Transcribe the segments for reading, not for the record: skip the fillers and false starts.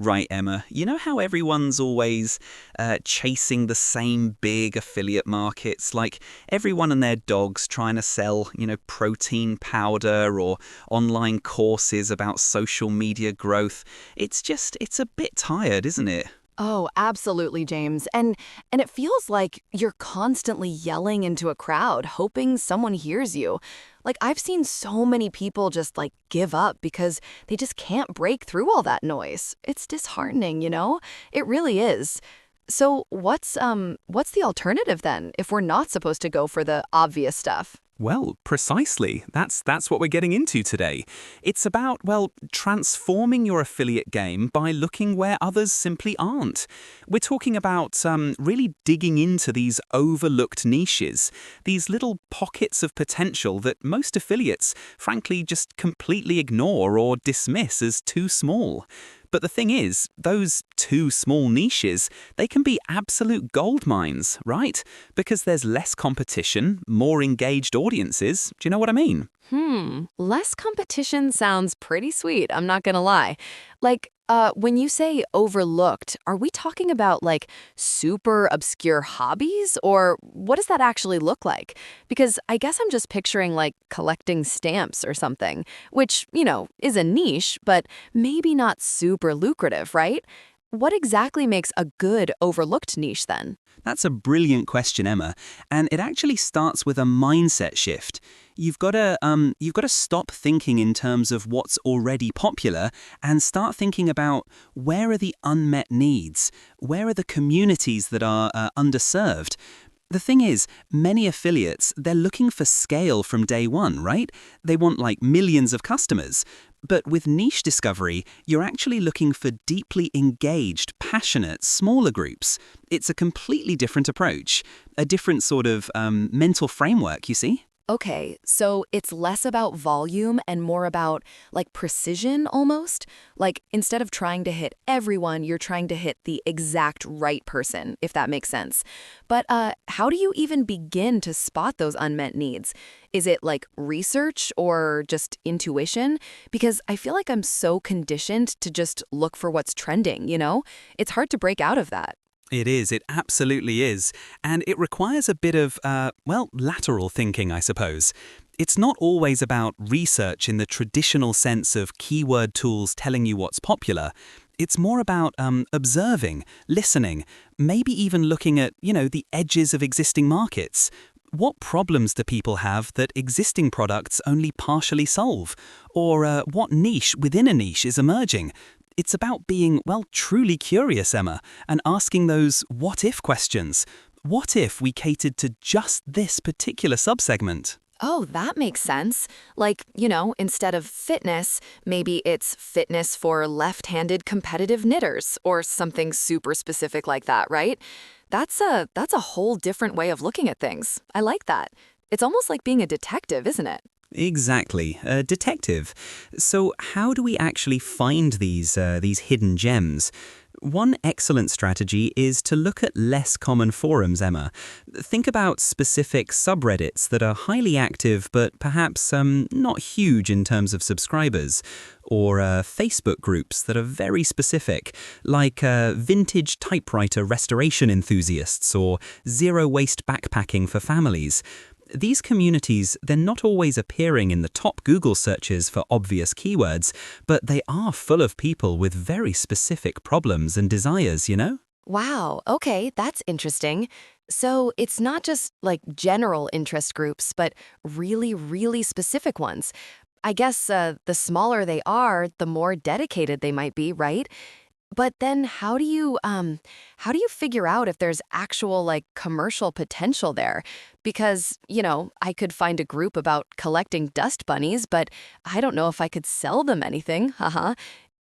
Right, Emma. You know how everyone's always chasing the same big affiliate markets? Like everyone and their dogs trying to sell, protein powder or online courses about social media growth. It's a bit tired, isn't it? Oh, absolutely, James. And it feels like you're constantly yelling into a crowd, hoping someone hears you. Like I've seen so many people just give up because they just can't break through all that noise. It's disheartening, you know? It really is. So, what's the alternative then if we're not supposed to go for the obvious stuff? Well, precisely. That's what we're getting into today. It's about, well, transforming your affiliate game by looking where others simply aren't. We're talking about really digging into these overlooked niches, these little pockets of potential that most affiliates, frankly, just completely ignore or dismiss as too small. But the thing is, those too small niches, they can be absolute gold mines, right? Because there's less competition, more engaged audiences. Do you know what I mean? Less competition sounds pretty sweet, I'm not gonna lie. When you say overlooked, are we talking about super obscure hobbies or what does that actually look like? Because I guess I'm just picturing collecting stamps or something, which, is a niche, but maybe not super lucrative, right? What exactly makes a good overlooked niche then? That's a brilliant question, Emma, and it actually starts with a mindset shift. You've got to stop thinking in terms of what's already popular and start thinking about where are the unmet needs, where are the communities that are underserved. The thing is, many affiliates, they're looking for scale from day one, right? They want millions of customers. But with niche discovery, you're actually looking for deeply engaged, passionate, smaller groups. It's a completely different approach, a different sort of mental framework, you see? Okay, so it's less about volume and more about precision almost? Like instead of trying to hit everyone, you're trying to hit the exact right person, if that makes sense. But how do you even begin to spot those unmet needs? Is it research or just intuition? Because I feel like I'm so conditioned to just look for what's trending, you know? It's hard to break out of that. It absolutely is. And it requires a bit of, lateral thinking, I suppose. It's not always about research in the traditional sense of keyword tools telling you what's popular. It's more about observing, listening, maybe even looking at, the edges of existing markets. What problems do people have that existing products only partially solve? Or what niche within a niche is emerging? It's about being, truly curious, Emma, and asking those what-if questions. What if we catered to just this particular subsegment? Oh, that makes sense. Instead of fitness, maybe it's fitness for left-handed competitive knitters or something super specific like that, right? That's a whole different way of looking at things. I like that. It's almost like being a detective, isn't it? Exactly, a detective. So how do we actually find these hidden gems? One excellent strategy is to look at less common forums, Emma. Think about specific subreddits that are highly active but perhaps not huge in terms of subscribers, or Facebook groups that are very specific, like vintage typewriter restoration enthusiasts or zero-waste backpacking for families. These communities, they're not always appearing in the top Google searches for obvious keywords, but they are full of people with very specific problems and desires, you know? Wow, okay, that's interesting. So it's not just general interest groups, but really, really specific ones. I guess the smaller they are, the more dedicated they might be, right? But then how do you figure out if there's actual commercial potential there? Because, I could find a group about collecting dust bunnies, but I don't know if I could sell them anything. Haha.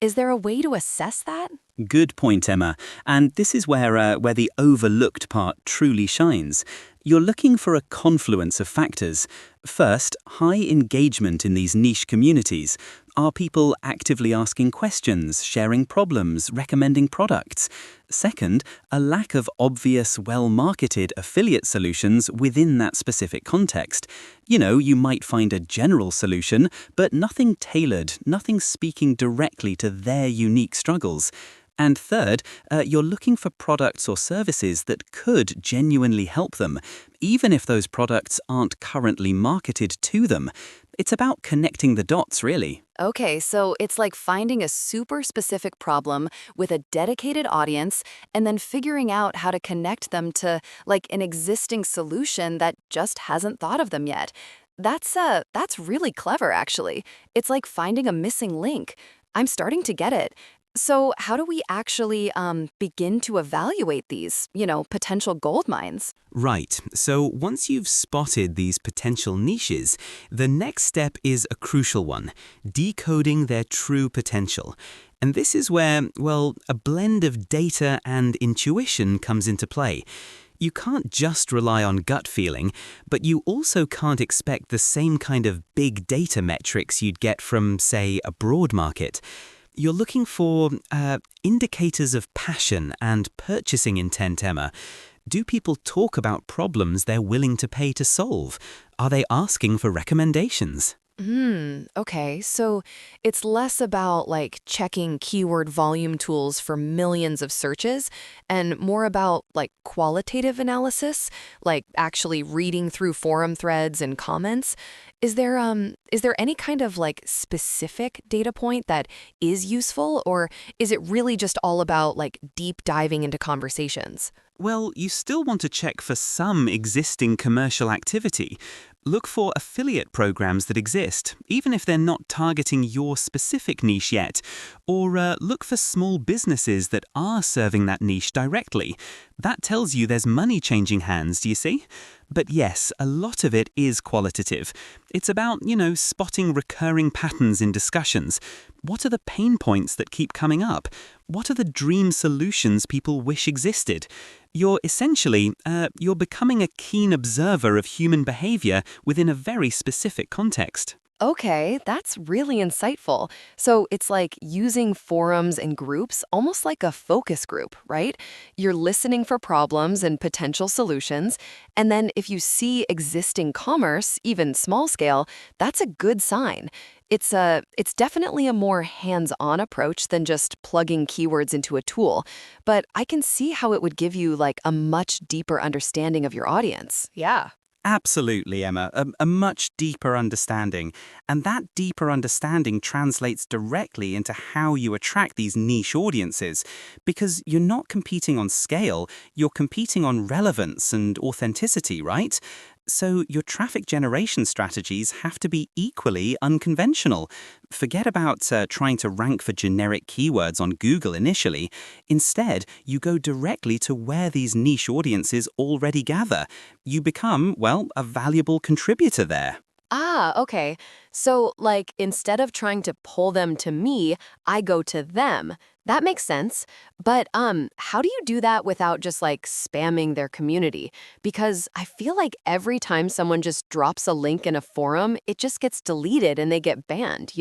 Is there a way to assess that? Good point, Emma. And this is where the overlooked part truly shines. You're looking for a confluence of factors. First, high engagement in these niche communities. Are people actively asking questions, sharing problems, recommending products? Second, a lack of obvious, well-marketed affiliate solutions within that specific context. You might find a general solution, but nothing tailored, nothing speaking directly to their unique struggles. And third, you're looking for products or services that could genuinely help them, even if those products aren't currently marketed to them. It's about connecting the dots, really. Okay, so it's like finding a super specific problem with a dedicated audience and then figuring out how to connect them to like an existing solution that just hasn't thought of them yet. That's really clever actually. It's like finding a missing link. I'm starting to get it. So, how do we actually begin to evaluate these, potential gold mines? Right, so once you've spotted these potential niches, the next step is a crucial one, decoding their true potential. And this is where, well, a blend of data and intuition comes into play. You can't just rely on gut feeling, but you also can't expect the same kind of big data metrics you'd get from, say, a broad market. You're looking for indicators of passion and purchasing intent, Emma. Do people talk about problems they're willing to pay to solve? Are they asking for recommendations? Okay. So it's less about like checking keyword volume tools for millions of searches and more about like qualitative analysis, like actually reading through forum threads and comments. Is there any kind of like specific data point that is useful, or is it really just all about like deep diving into conversations? Well, you still want to check for some existing commercial activity. Look for affiliate programs that exist, even if they're not targeting your specific niche yet. Or look for small businesses that are serving that niche directly. That tells you there's money changing hands, do you see? But yes, a lot of it is qualitative. It's about, spotting recurring patterns in discussions. What are the pain points that keep coming up? What are the dream solutions people wish existed? You're becoming a keen observer of human behavior within a very specific context. Okay, that's really insightful. So it's like using forums and groups almost like a focus group, right? You're listening for problems and potential solutions. And then if you see existing commerce, even small scale, that's a good sign. It's definitely a more hands-on approach than just plugging keywords into a tool, but I can see how it would give you like a much deeper understanding of your audience. Yeah. Absolutely, Emma. A much deeper understanding. And that deeper understanding translates directly into how you attract these niche audiences. Because you're not competing on scale, you're competing on relevance and authenticity, right? So your traffic generation strategies have to be equally unconventional. Forget about trying to rank for generic keywords on Google initially. Instead, you go directly to where these niche audiences already gather. You become, well, a valuable contributor there. Ah, okay. So, like, instead of trying to pull them to me, I go to them. That makes sense. But, how do you do that without just, like, spamming their community? Because I feel like every time someone just drops a link in a forum, it just gets deleted and they get banned?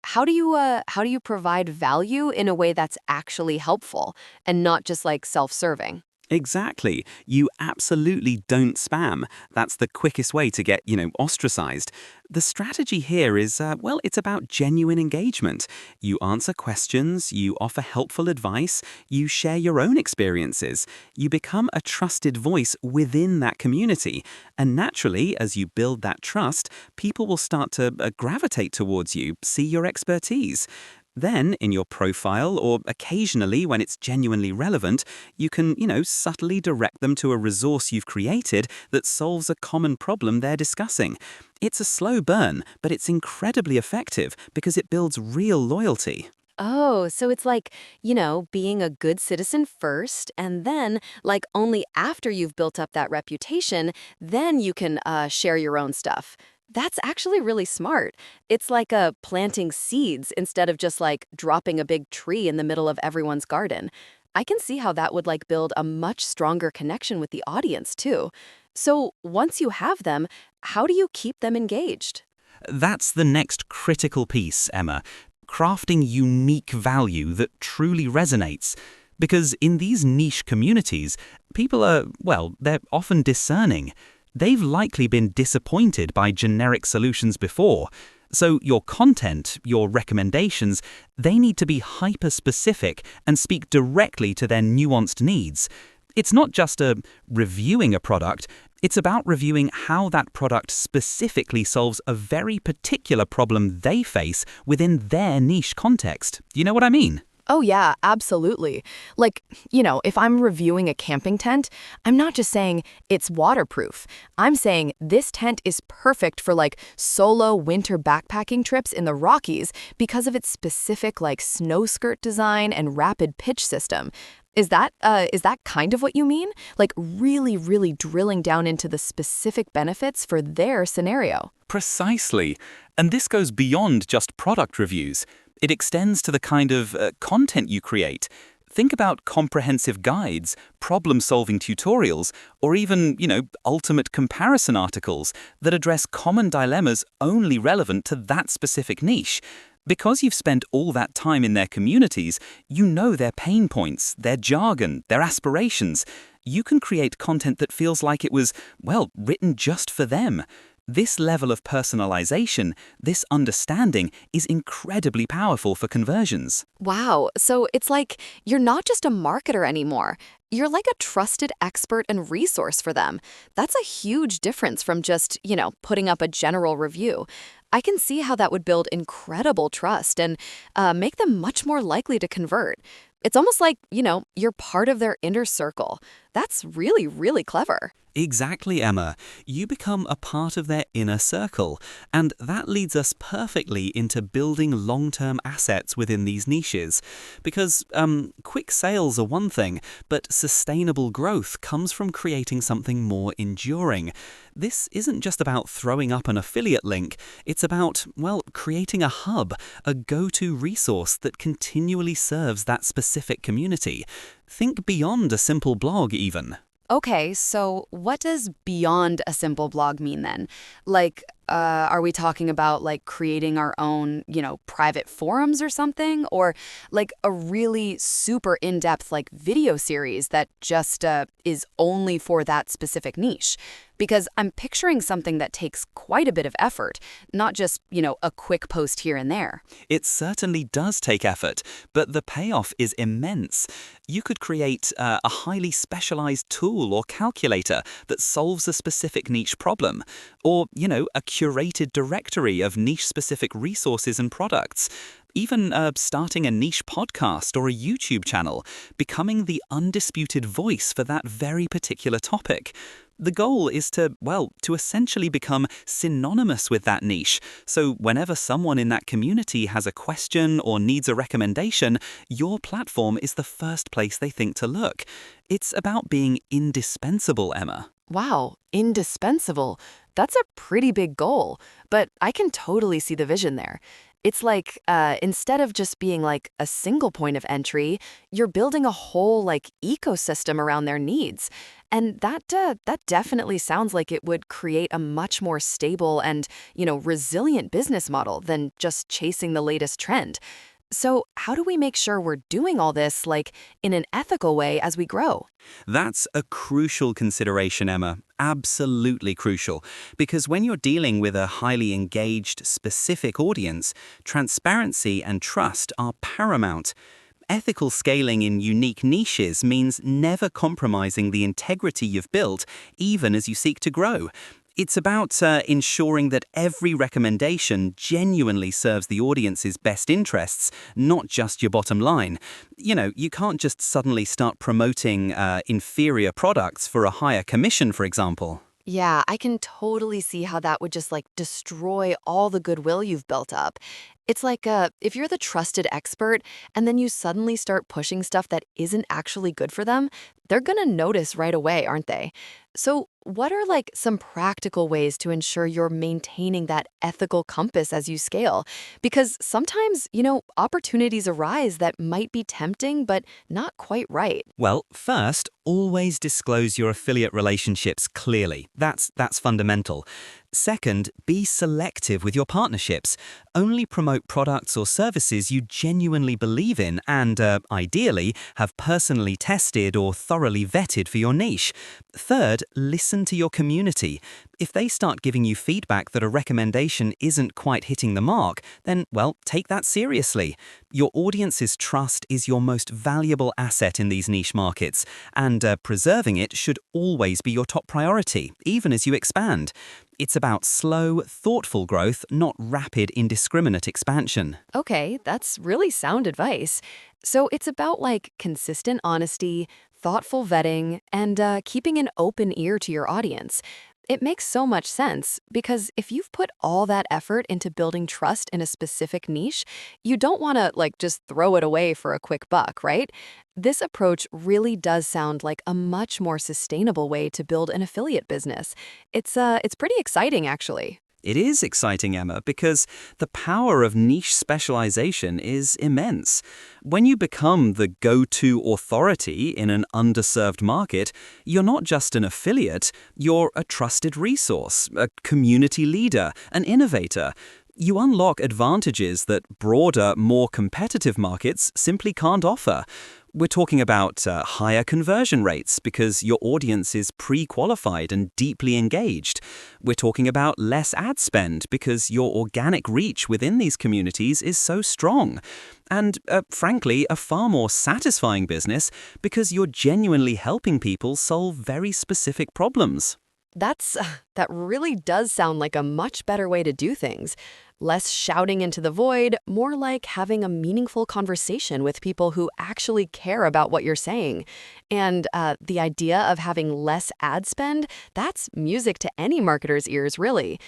How do you provide value in a way that's actually helpful and not just, like, self-serving? Exactly. You absolutely don't spam. That's the quickest way to get, ostracized. The strategy here is, it's about genuine engagement. You answer questions, you offer helpful advice, you share your own experiences. You become a trusted voice within that community. And naturally, as you build that trust, people will start to gravitate towards you, see your expertise. Then, in your profile, or occasionally when it's genuinely relevant, you can, subtly direct them to a resource you've created that solves a common problem they're discussing. It's a slow burn, but it's incredibly effective because it builds real loyalty. Oh, so it's like, being a good citizen first, and then, like, only after you've built up that reputation, then you can share your own stuff. That's actually really smart. It's like planting seeds instead of just like dropping a big tree in the middle of everyone's garden. I can see how that would like build a much stronger connection with the audience too. So once you have them, how do you keep them engaged? That's the next critical piece, Emma. Crafting unique value that truly resonates. Because in these niche communities, people they're often discerning. They've likely been disappointed by generic solutions before. So your content, your recommendations, they need to be hyper-specific and speak directly to their nuanced needs. It's not just reviewing a product, it's about reviewing how that product specifically solves a very particular problem they face within their niche context. You know what I mean? Oh, yeah, absolutely. Like, if I'm reviewing a camping tent, I'm not just saying it's waterproof. I'm saying this tent is perfect for solo winter backpacking trips in the Rockies because of its specific snow skirt design and rapid pitch system. Is that kind of what you mean? Like really, really drilling down into the specific benefits for their scenario. Precisely. And this goes beyond just product reviews. It extends to the kind of content you create. Think about comprehensive guides, problem-solving tutorials, or even, ultimate comparison articles that address common dilemmas only relevant to that specific niche. Because you've spent all that time in their communities, you know their pain points, their jargon, their aspirations. You can create content that feels like it was, written just for them. This level of personalization, this understanding, is incredibly powerful for conversions. Wow, so it's like you're not just a marketer anymore. You're like a trusted expert and resource for them. That's a huge difference from just, putting up a general review. I can see how that would build incredible trust and make them much more likely to convert. It's almost like, you're part of their inner circle. That's really, really clever. Exactly, Emma. You become a part of their inner circle, and that leads us perfectly into building long-term assets within these niches. Because quick sales are one thing, but sustainable growth comes from creating something more enduring. This isn't just about throwing up an affiliate link, it's about, creating a hub, a go-to resource that continually serves that specific community. Think beyond a simple blog, even. Okay, so what does beyond a simple blog mean then? Are we talking about creating our own, private forums or something? Or a really super in-depth video series that just is only for that specific niche? Because I'm picturing something that takes quite a bit of effort, not just, a quick post here and there. It certainly does take effort, but the payoff is immense. You could create a highly specialized tool or calculator that solves a specific niche problem, or, a curated directory of niche-specific resources and products. Even starting a niche podcast or a YouTube channel, becoming the undisputed voice for that very particular topic. The goal is to essentially become synonymous with that niche. So whenever someone in that community has a question or needs a recommendation, your platform is the first place they think to look. It's about being indispensable, Emma. Wow, indispensable. That's a pretty big goal, but I can totally see the vision there. It's like instead of just being a single point of entry, you're building a whole ecosystem around their needs. And that definitely sounds like it would create a much more stable and, resilient business model than just chasing the latest trend. So how do we make sure we're doing all this in an ethical way as we grow? That's a crucial consideration, Emma. Absolutely crucial. Because when you're dealing with a highly engaged, specific audience, transparency and trust are paramount. Ethical scaling in unique niches means never compromising the integrity you've built, even as you seek to grow. It's about ensuring that every recommendation genuinely serves the audience's best interests, not just your bottom line. You can't just suddenly start promoting inferior products for a higher commission, for example. Yeah, I can totally see how that would just destroy all the goodwill you've built up. It's if you're the trusted expert and then you suddenly start pushing stuff that isn't actually good for them, they're gonna notice right away, aren't they? So what are some practical ways to ensure you're maintaining that ethical compass as you scale? Because sometimes, opportunities arise that might be tempting, but not quite right. Well, first, always disclose your affiliate relationships clearly. That's fundamental. Second, be selective with your partnerships. Only promote products or services you genuinely believe in and, ideally, have personally tested or thoroughly vetted for your niche. Third, And listen to your community. If they start giving you feedback that a recommendation isn't quite hitting the mark, then, well, take that seriously. Your audience's trust is your most valuable asset in these niche markets, and preserving it should always be your top priority, even as you expand. It's about slow, thoughtful growth, not rapid, indiscriminate expansion. Okay, that's really sound advice. So it's about like consistent honesty, thoughtful vetting, and keeping an open ear to your audience. It makes so much sense because if you've put all that effort into building trust in a specific niche, you don't want to like just throw it away for a quick buck, right? This approach really does sound like a much more sustainable way to build an affiliate business. It's pretty exciting actually. It is exciting, Emma, because the power of niche specialization is immense. When you become the go-to authority in an underserved market, you're not just an affiliate, you're a trusted resource, a community leader, an innovator. You unlock advantages that broader, more competitive markets simply can't offer. We're talking about higher conversion rates because your audience is pre-qualified and deeply engaged. We're talking about less ad spend because your organic reach within these communities is so strong. And frankly, a far more satisfying business because you're genuinely helping people solve very specific problems. That really does sound like a much better way to do things. Less shouting into the void, more like having a meaningful conversation with people who actually care about what you're saying. And the idea of having less ad spend, that's music to any marketer's ears, really.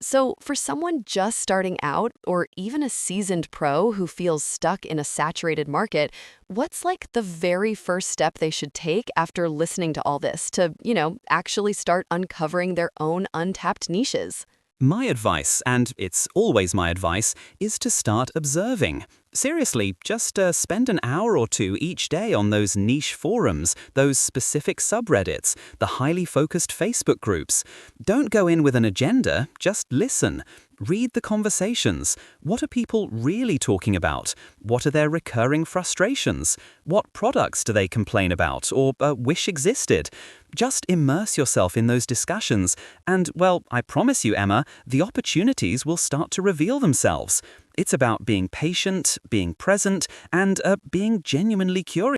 So for someone just starting out, or even a seasoned pro who feels stuck in a saturated market, what's like the very first step they should take after listening to all this to, actually start uncovering their own untapped niches? My advice, and it's always my advice, is to start observing. Seriously, just spend an hour or two each day on those niche forums, those specific subreddits, the highly focused Facebook groups. Don't go in with an agenda, just listen. Read the conversations. What are people really talking about? What are their recurring frustrations? What products do they complain about or wish existed? Just immerse yourself in those discussions and, well, I promise you, Emma, the opportunities will start to reveal themselves. It's about being patient, being present, and being genuinely curious.